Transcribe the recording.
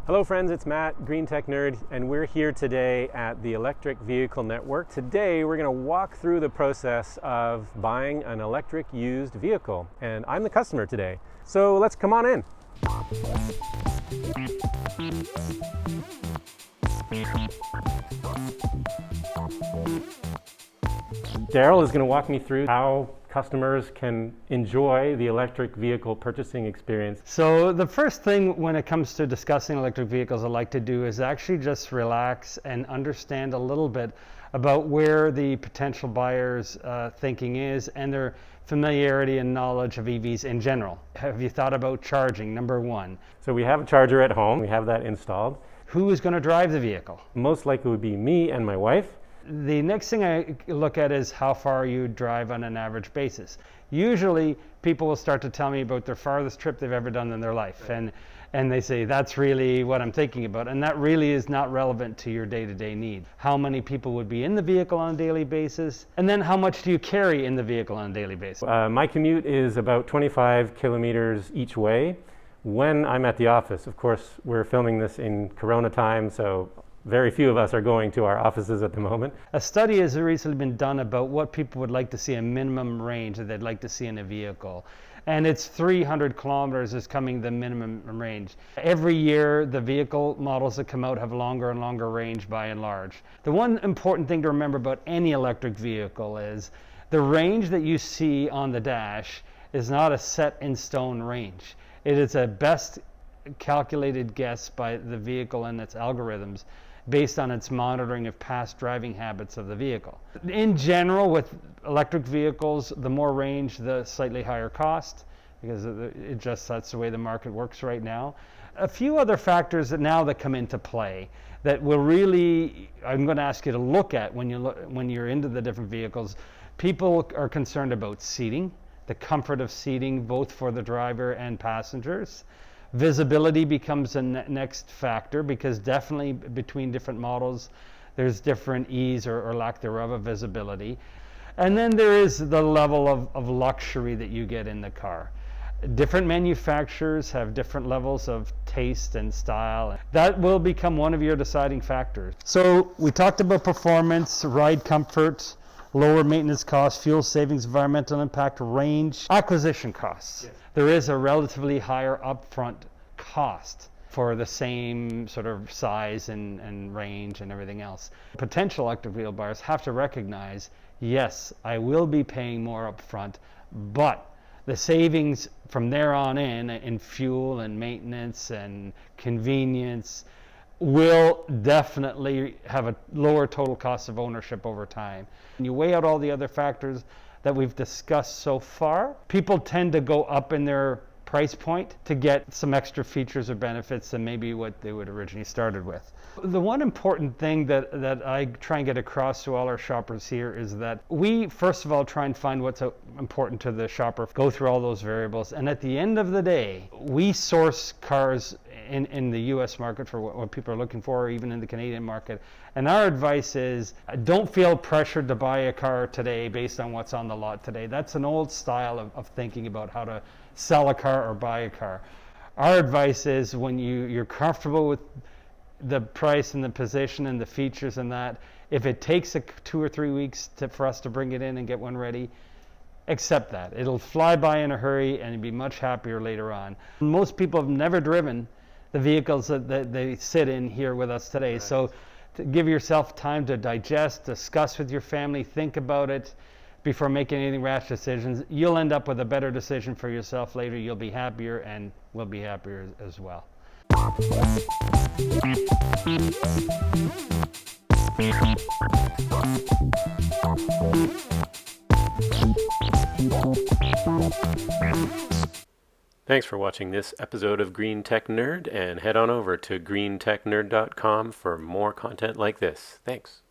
Hello friends, it's Matt, Green Tech Nerd, and we're here today at the Electric Vehicle Network. Today we're going to walk through the process of buying an electric used vehicle, and I'm the customer today. So let's come on in. Daryl is going to walk me through how customers can enjoy the electric vehicle purchasing experience. So the first thing when it comes to discussing electric vehicles I like to do is actually just relax and understand a little bit about where the potential buyer's thinking is and their familiarity and knowledge of EVs in general. Have you thought about charging, number one? So we have a charger at home, we have that installed. Who is going to drive the vehicle? Most likely would be me and my wife. The next thing I look at is how far you drive on an average basis. Usually people will start to tell me about their farthest trip they've ever done in their life, and they say that's really what I'm thinking about, and that really is not relevant to your day-to-day need. How many people would be in the vehicle on a daily basis, and then how much do you carry in the vehicle on a daily basis? My commute is about 25 kilometers each way when I'm at the office. Of course, we're filming this in Corona time, so very few of us are going to our offices at the moment. A study has recently been done about what people would like to see, a minimum range that they'd like to see in a vehicle. And it's 300 kilometers is coming the minimum range. Every year, the vehicle models that come out have longer and longer range by and large. The one important thing to remember about any electric vehicle is the range that you see on the dash is not a set in stone range. It is a best calculated guess by the vehicle and its algorithms based on its monitoring of past driving habits of the vehicle. In general, with electric vehicles, the more range, the slightly higher cost, because that's the way the market works right now. A few other factors that come into play that will really, I'm going to ask you to look at when you're into the different vehicles. People are concerned about seating, the comfort of seating, both for the driver and passengers. Visibility becomes a next factor, because definitely between different models there's different ease or lack thereof of visibility. And then there is the level of luxury that you get in the car. Different manufacturers have different levels of taste and style. That will become one of your deciding factors. So we talked about performance, ride comfort, lower maintenance costs, fuel savings, environmental impact, range, acquisition costs. Yes. There is a relatively higher upfront cost for the same sort of size and range and everything else. Potential electric vehicle buyers have to recognize, yes, I will be paying more upfront, but the savings from there on in fuel and maintenance and convenience will definitely have a lower total cost of ownership over time. When you weigh out all the other factors that we've discussed so far, people tend to go up in their price point to get some extra features or benefits than maybe what they would originally started with. The one important thing that I try and get across to all our shoppers here is that we, first of all, try and find what's important to the shopper, go through all those variables, and at the end of the day, we source cars in the US market for what people are looking for, or even in the Canadian market. And our advice is, don't feel pressured to buy a car today based on what's on the lot today. That's an old style of thinking about how to sell a car or buy a car. Our advice is, when you're comfortable with the price and the position and the features and that, if it takes 2 or 3 weeks for us to bring it in and get one ready, accept that. It'll fly by in a hurry and you'll be much happier later on. Most people have never driven the vehicles that they sit in here with us today. Right. So to give yourself time to digest, discuss with your family, think about it before making any rash decisions. You'll end up with a better decision for yourself later. You'll be happier, and we'll be happier as well. Thanks for watching this episode of Green Tech Nerd, and head on over to greentechnerd.com for more content like this. Thanks.